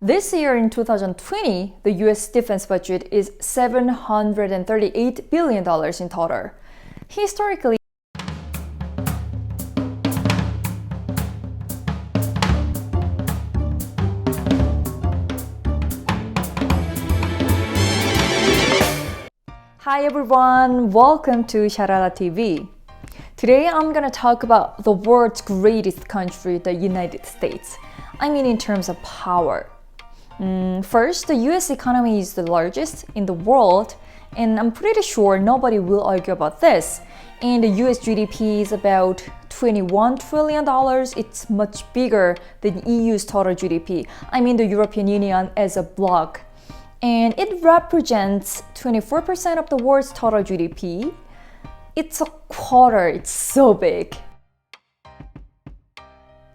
This year in 2020, the US defense budget is $738 billion in total. Historically, Hi everyone, welcome to Sharara TV. Today I'm gonna talk about the world's greatest country, the United States. I mean in terms of power. First, the US economy is the largest in the world, and I'm pretty sure nobody will argue about this. And the US GDP is about $21 trillion. It's much bigger than EU's total GDP. I mean the European Union as a bloc. And it represents 24% of the world's total GDP. It's a quarter, it's so big.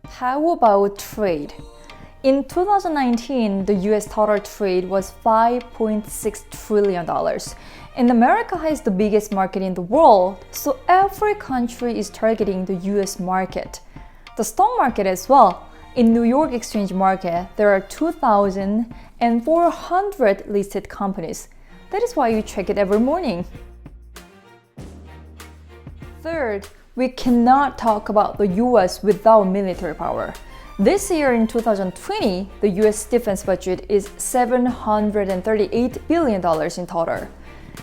How about trade? In 2019, the US total trade was $5.6 trillion. And America has the biggest market in the world, so every country is targeting the US market. The stock market as well. In New York Exchange Market, there are 2,400 listed companies. That is why you check it every morning. Third, we cannot talk about the US without military power. This year in 2020, the US defense budget is $738 billion in total.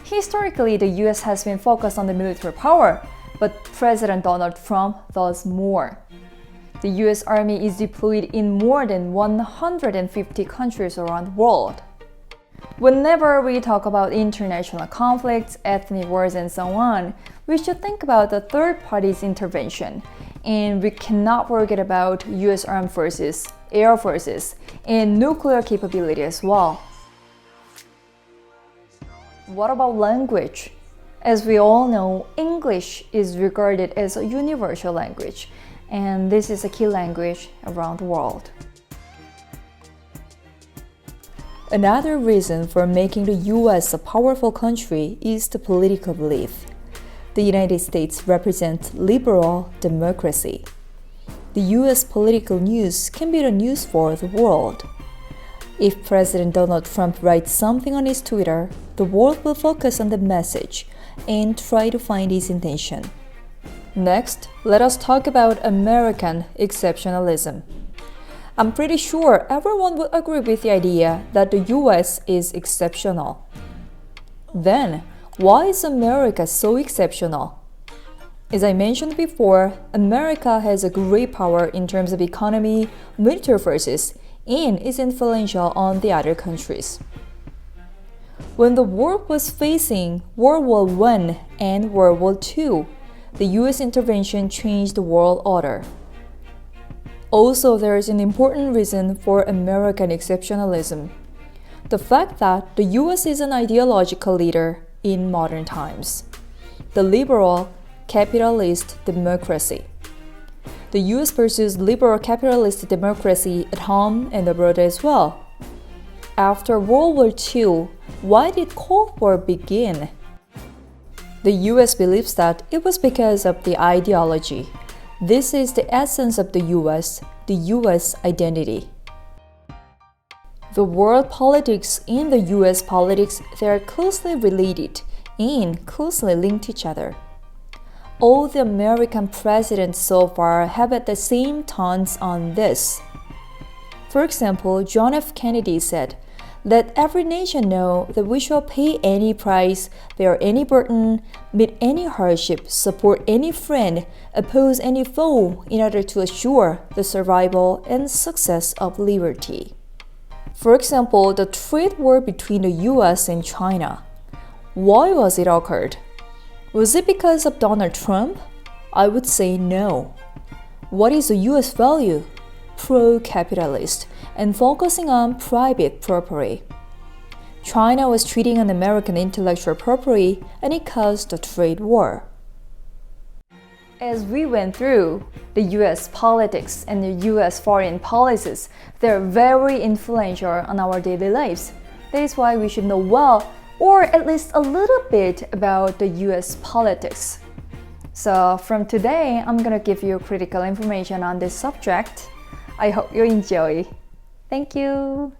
Historically, the US has been focused on the military power, but President Donald Trump does more. The US Army is deployed in more than 150 countries around the world. Whenever we talk about international conflicts, ethnic wars, and so on, we should think about the third party's intervention. And we cannot forget about US Armed Forces, Air Forces, and nuclear capability as well. What about language? As we all know, English is regarded as a universal language, and this is a key language around the world. Another reason for making the US a powerful country is the political belief. The United States represents liberal democracy. The US political news can be the news for the world. If President Donald Trump writes something on his Twitter, the world will focus on the message and try to find his intention. Next, let us talk about American exceptionalism. I'm pretty sure everyone would agree with the idea that the US is exceptional. Then, why is America so exceptional? As I mentioned before, America has a great power in terms of economy, military forces, and is influential on the other countries. When the world was facing World War I and World War II, the US intervention changed the world order. Also, there is an important reason for American exceptionalism: the fact that the US is an ideological leader in modern times. The liberal capitalist democracy. The US pursues liberal capitalist democracy at home and abroad as well. After World War II, why did Cold War begin? The US believes that it was because of the ideology. This is the essence of the US identity. The world politics and the US politics, they are closely related and closely linked to each other. All the American presidents so far have had the same tons on this. For example, John F. Kennedy said, "Let every nation know that we shall pay any price, bear any burden, meet any hardship, support any friend, oppose any foe in order to assure the survival and success of liberty." For example, the trade war between the US and China. Why was it occurred? Was it because of Donald Trump? I would say no. What is the US value? Pro-capitalist and focusing on private property. China was treating on American intellectual property, and it caused a trade war. As we went through the US politics and the US foreign policies, they're very influential on our daily lives. That is why we should know well, or at least a little bit, about the US politics. So from today, I'm gonna give you critical information on this subject. I hope you enjoy. Thank you.